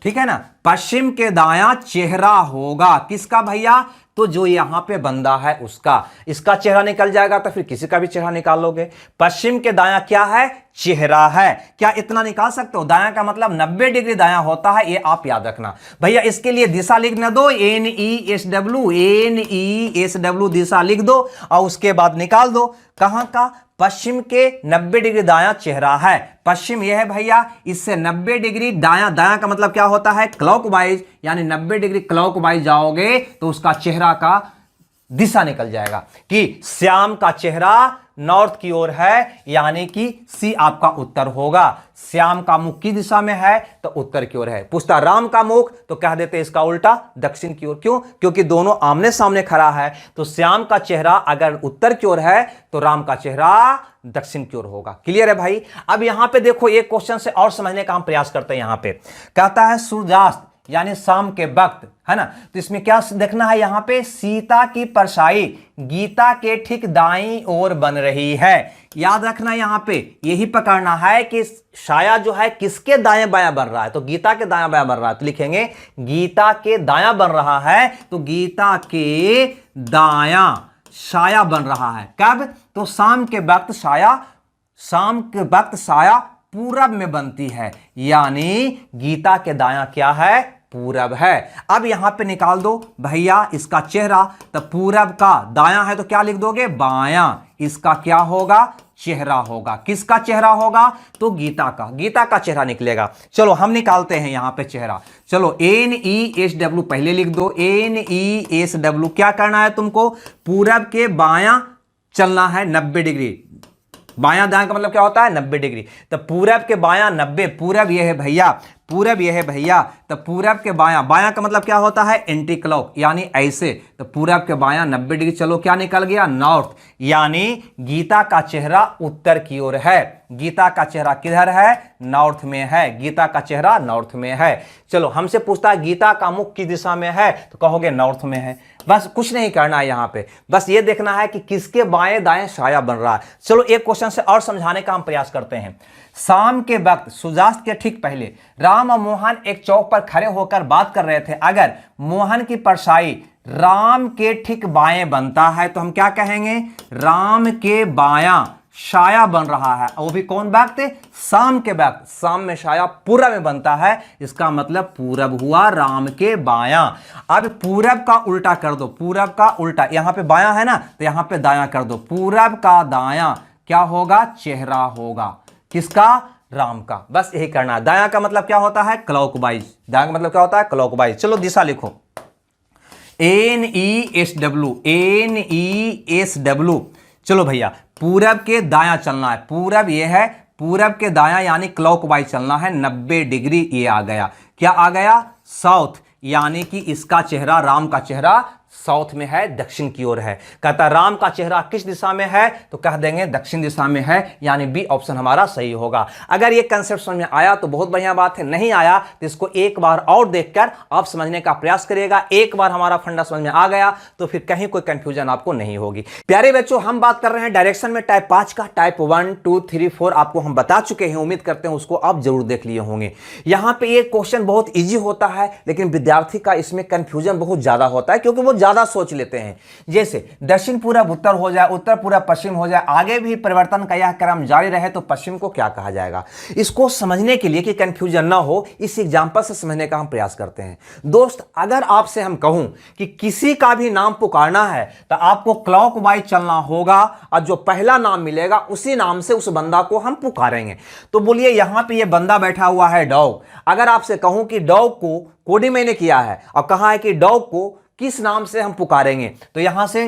ठीक है ना। पश्चिम के दायां चेहरा होगा किसका भैया, तो जो यहां पे बंदा है उसका। इसका चेहरा निकल जाएगा तो फिर किसी का भी चेहरा निकाल लोगे। पश्चिम के दायां क्या है, चेहरा है। क्या इतना निकाल सकते हो, दायां का मतलब 90 डिग्री दायां होता है, ये आप याद रखना भैया। इसके लिए दिशा लिखने दो, NESW दिशा लिख दो, और उसके बाद निकाल दो कहां का, पश्चिम के 90 डिग्री दायां चेहरा है। पश्चिम यह है भैया, इससे 90 डिग्री दायां, दायां का मतलब क्या होता है, क्लॉकवाइज, यानी 90 डिग्री क्लॉकवाइज जाओगे तो उसका चेहरा का दिशा निकल जाएगा कि श्याम का चेहरा नॉर्थ की ओर है, यानी कि सी आपका उत्तर होगा। श्याम का मुख की दिशा में है तो उत्तर की ओर है। पूछता राम का मुख तो कह देते इसका उल्टा दक्षिण की ओर। क्यों, क्योंकि दोनों आमने सामने खड़ा है, तो श्याम का चेहरा अगर उत्तर की ओर है तो राम का चेहरा दक्षिण की ओर होगा। क्लियर है भाई। अब यहां पे देखो, एक क्वेश्चन से और समझने का हम प्रयास करते हैं। यहां पे कहता है सूर्यास्त यानी शाम के वक्त, है ना, तो इसमें क्या देखना है, यहां पे सीता की परछाई गीता के ठीक दाईं ओर बन रही है। याद रखना यहां पे यही पकड़ना है कि छाया जो है किसके दाएं बायां बन रहा है, तो गीता के दायां बायां बन रहा है, तो लिखेंगे गीता के दायां बन रहा है, तो गीता के दायां छाया बन रहा है। कब, तो शाम के वक्त छाया, शाम के वक्त छाया पूरब में बनती है, यानी गीता के दायां क्या है, पूरब है। अब यहां पे निकाल दो भैया इसका चेहरा, तो पूरब का दायां है तो क्या लिख दोगे, बायां, इसका क्या होगा, चेहरा होगा। किसका चेहरा होगा, तो गीता का, गीता का चेहरा निकलेगा। चलो हम निकालते हैं यहां पे चेहरा। चलो NESW पहले लिख दो, NESW क्या करना है तुमको, पूरब के बायां चलना है 90 डिग्री। बायां दायां का मतलब क्या होता है, 90 डिग्री। तो पूरब के बायां 90, पूरब ये है भैया, पूरब ये है भैया, तो पूरब के बायां, बायां का मतलब क्या होता है, एंटी क्लॉक, यानी ऐसे, तो पूरब के बायां 90 डिग्री। चलो क्या निकल गया, नॉर्थ, यानी गीता का चेहरा उत्तर की ओर है। गीता का चेहरा किधर है, नॉर्थ में है, गीता का चेहरा नॉर्थ में है। चलो हमसे पूछता है गीता का मुख की दिशा में है, तो कहोगे नॉर्थ में है। बस कुछ नहीं करना है यहां पे, बस ये देखना है कि किसके बाएं दाएं छाया बन रहा है। चलो एक क्वेश्चन से और समझाने का हम प्रयास करते हैं। शाम के वक्त सूर्यास्त के ठीक पहले राम और मोहन एक चौक पर खड़े होकर बात कर रहे थे। अगर मोहन की परछाई राम के ठीक बाएं बनता है तो हम क्या कहेंगे, राम के बायां छाया बन रहा है, वो भी कौन वक्त, शाम के वक्त। शाम में छाया पूरब में बनता है, इसका मतलब पूरब हुआ राम के बायां। अब पूरब का उल्टा कर दो, पूरब का उल्टा, यहां पे बायां है ना, तो यहां पे दायां कर दो। पूरब का दायां क्या होगा, चेहरा होगा, किसका, राम का। बस यही करना है। दायां का मतलब क्या होता है, क्लॉकवाइज, दायां का मतलब क्या होता है, क्लॉकवाइज। चलो दिशा लिखो, NESW, NESW। चलो भैया पूरब के दायां चलना है, पूरब ये है, पूरब के दायां यानी क्लॉकवाइज चलना है, 90 डिग्री ये आ गया। क्या आ गया, साउथ, यानी कि इसका चेहरा, राम का चेहरा साउथ में है, दक्षिण की ओर है। कहता राम का चेहरा किस दिशा में है, तो कह देंगे दक्षिण दिशा में है, यानी बी ऑप्शन हमारा सही होगा। अगर ये कंसेप्ट समझ में आया तो बहुत बढ़िया बात है, नहीं आया तो इसको एक बार और देखकर आप समझने का प्रयास करिएगा। एक बार हमारा फंडा समझ में आ गया तो फिर कहीं कोई कंफ्यूजन आपको नहीं होगी। प्यारे बच्चों, हम बात कर रहे हैं डायरेक्शन में टाइप 5 का। टाइप 1, 2, 3, 4 आपको हम बता चुके हैं, उम्मीद करते हैं उसको आप जरूर देख लिए होंगे। यहां पे ये क्वेश्चन बहुत ईजी होता है, लेकिन विद्यार्थी का इसमें कंफ्यूजन बहुत ज्यादा होता है, क्योंकि वो ज्यादा सोच लेते हैं। जैसे दक्षिण पूरब उत्तर हो जाए, उत्तर पूरब पश्चिम हो जाए, आगे भी परिवर्तन का यह क्रम जारी रहे तो पश्चिम को क्या कहा जाएगा। इसको समझने के लिए कि कंफ्यूजन ना हो, इस एग्जांपल से समझने का हम प्रयास करते हैं। दोस्त, अगर आपसे हम कहूं कि किसी का भी नाम पुकारना है तो आपको क्लॉकवाइज चलना होगा और जो पहला नाम मिलेगा उसी नाम से उस बंदा को हम पुकारेंगे। तो बोलिए यहां पे ये बंदा बैठा हुआ है डॉग, अगर आपसे कहूं कि डॉग को कोडिंग मैंने किया है और कहा है कि डॉग को किस नाम से हम पुकारेंगे, तो यहां से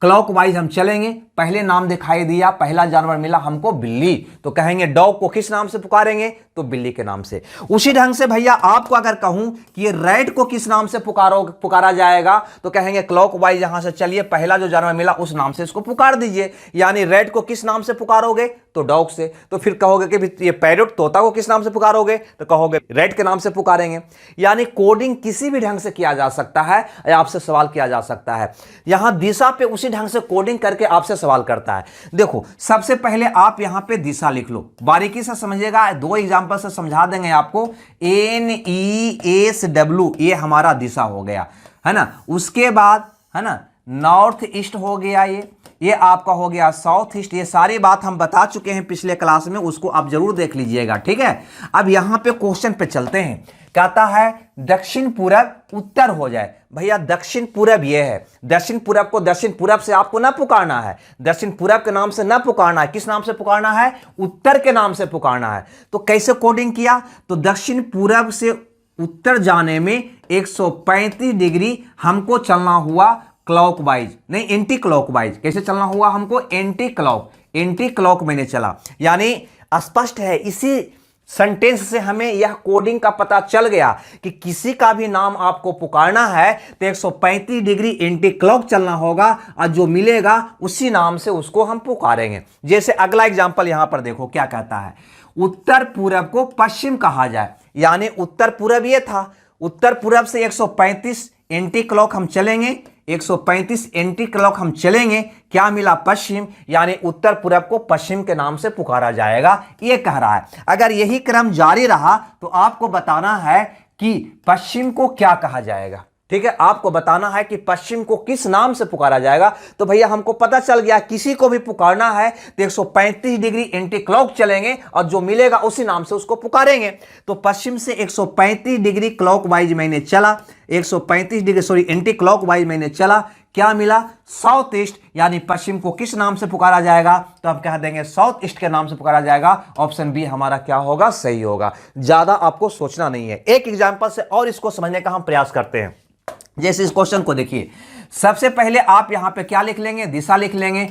क्लॉकवाइज हम चलेंगे। पहले नाम दिखाई दिया, पहला जानवर मिला हमको बिल्ली, तो कहेंगे डॉग को किस नाम से पुकारेंगे, तो बिल्ली के नाम से। उसी ढंग से भैया आपको अगर कहूं कि ये रैट को किस नाम से पुकारा जाएगा, तो कहेंगे क्लॉकवाइज यहां से चलिए, पहला जो जानवर मिला उस नाम से इसको पुकार दीजिए। यानी रैट को किस नाम से पुकारोगे, तो डॉग से। तो फिर कहोगे कि ये पैरोट तोता को किस नाम से पुकारोगे, तो कहोगे रैट के नाम से पुकारेंगे। यानी कोडिंग किसी भी ढंग से किया जा सकता है, आपसे सवाल किया जा सकता है। यहां दिशा पे उसी ढंग से कोडिंग करके आपसे सवाल करता है। देखो सबसे पहले आप यहां पे दिशा लिख लो, बारीकी से समझिएगा, दो एग्जांपल से समझा देंगे आपको। NESW ये हमारा दिशा हो गया, है ना। उसके बाद है ना नॉर्थ ईस्ट हो गया, ये आपका हो गया साउथ ईस्ट। ये सारी बात हम बता चुके हैं पिछले क्लास में, उसको आप जरूर देख लीजिएगा, ठीक है। अब यहां पे क्वेश्चन पे चलते हैं। कहता है दक्षिण पूरब उत्तर हो जाए। भैया दक्षिण पूरब ये है, दक्षिण पूरब को दक्षिण पूरब से आपको ना पुकारना है, दक्षिण पूरब के नाम से ना पुकारना है, किस नाम से पुकारना है, उत्तर के नाम से पुकारना है। तो कैसे कोडिंग किया, तो दक्षिण पूरब से उत्तर जाने में 135 डिग्री हमको चलना हुआ क्लॉकवाइज, नहीं एंटी क्लॉकवाइज। कैसे चलना हुआ हमको, एंटी क्लॉक मैंने चला। यानी स्पष्ट है, इसी सेंटेंस से हमें यह कोडिंग का पता चल गया कि किसी का भी नाम आपको पुकारना है तो 135 डिग्री एंटी क्लॉक चलना होगा और जो मिलेगा उसी नाम से उसको हम पुकारेंगे। जैसे अगला एग्जांपल यहां पर देखो क्या कहता है, उत्तर पूरब को पश्चिम कहा जाए। यानी उत्तर पूरब ये था, उत्तर पूरब से 135 एंटी क्लॉक हम चलेंगे, 135 एंटी क्लॉक हम चलेंगे, क्या मिला, पश्चिम। यानी उत्तर पूरब को पश्चिम के नाम से पुकारा जाएगा, ये कह रहा है। अगर यही क्रम जारी रहा तो आपको बताना है कि पश्चिम को क्या कहा जाएगा, ठीक है। आपको बताना है कि पश्चिम को किस नाम से पुकारा जाएगा। तो भैया हमको पता चल गया, किसी को भी पुकारना है तो 135 डिग्री एंटी क्लॉक चलेंगे और जो मिलेगा उसी नाम से उसको पुकारेंगे। तो पश्चिम से 135 डिग्री क्लॉकवाइज मैंने चला, 135 डिग्री एंटी क्लॉकवाइज मैंने चला, क्या मिला, साउथ ईस्ट। यानी पश्चिम को किस नाम से पुकारा जाएगा, तो हम कह देंगे साउथ ईस्ट के नाम से पुकारा जाएगा। ऑप्शन बी हमारा क्या होगा, सही होगा। ज्यादा आपको सोचना नहीं है। एक एग्जांपल से और इसको समझने का हम प्रयास करते हैं। जैसे इस क्वेश्चन को देखिए, सबसे पहले आप यहां पे क्या लिख लेंगे, दिशा लिख लेंगे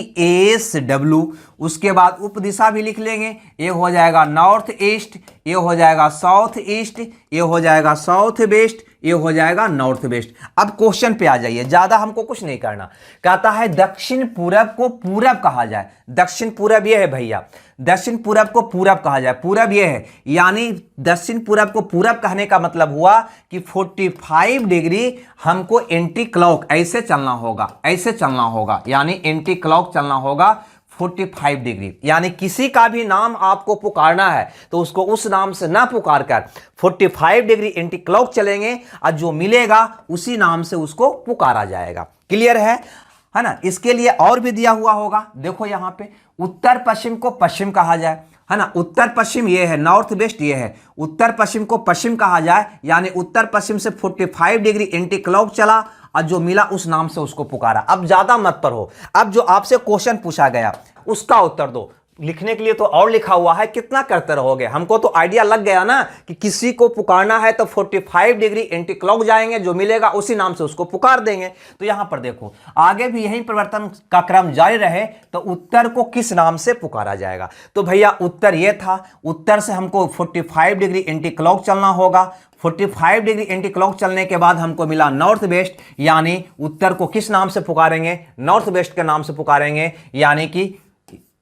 NESW। उसके बाद उप दिशा भी लिख लेंगे, ये हो जाएगा नॉर्थ ईस्ट, ये हो जाएगा साउथ ईस्ट, ये हो जाएगा साउथ वेस्ट, ये हो जाएगा नॉर्थ वेस्ट। अब क्वेश्चन पे आ जाइए, ज्यादा हमको कुछ नहीं करना। कहता है दक्षिण पूरब को पूरब कहा जाए। दक्षिण पूरब ये है भैया, दक्षिण पूरब को पूरब कहा जाए, पूरब ये है। यानी दक्षिण पूरब को पूरब कहने का मतलब हुआ कि 45 डिग्री हमको एंटी क्लॉक ऐसे चलना होगा, ऐसे चलना होगा। यानी एंटी क्लॉक चलना होगा 45 डिग्री। यानी किसी का भी नाम आपको पुकारना है तो उसको उस नाम से ना पुकार कर 45 डिग्री एंटी क्लॉक चलेंगे और जो मिलेगा उसी नाम से उसको पुकारा जाएगा। क्लियर है ना। इसके लिए और भी दिया हुआ होगा, देखो यहां पे उत्तर पश्चिम को पश्चिम कहा जाए, है ना। उत्तर पश्चिम ये है, नॉर्थ वेस्ट ये है, उत्तर पश्चिम को पश्चिम कहा जाए। यानी उत्तर पश्चिम से 45 डिग्री एंटी क्लॉक चला और जो मिला उस नाम से उसको पुकारा। अब ज्यादा मत पढ़ो, अब जो आपसे क्वेश्चन पूछा गया उसका उत्तर दो। लिखने के लिए तो और लिखा हुआ है, कितना करते रहोगे। हमको तो आइडिया लग गया ना कि किसी को पुकारना है तो 45 डिग्री एंटी क्लॉक जाएंगे, जो मिलेगा उसी नाम से उसको पुकार देंगे। तो यहां पर देखो आगे भी यही परिवर्तन का क्रम जारी रहे तो उत्तर को किस नाम से पुकारा जाएगा। तो भैया उत्तर ये था, उत्तर से हमको 45 डिग्री एंटी क्लॉक चलना होगा। 45 डिग्री एंटी क्लॉक चलने के बाद हमको मिला नॉर्थ वेस्ट। यानी उत्तर को किस नाम से पुकारेंगे, नॉर्थ वेस्ट के नाम से पुकारेंगे, यानी कि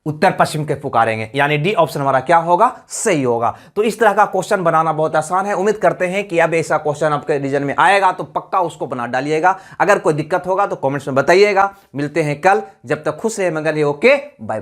उत्तर पश्चिम के पुकारेंगे। यानी डी ऑप्शन हमारा क्या होगा, सही होगा। तो इस तरह का क्वेश्चन बनाना बहुत आसान है। उम्मीद करते हैं कि अब ऐसा क्वेश्चन आपके रीजन में आएगा तो पक्का उसको बना डालिएगा। अगर कोई दिक्कत होगा तो कमेंट्स में बताइएगा। मिलते हैं कल, जब तक खुश रहे मगर ये ओके, बाय बाय।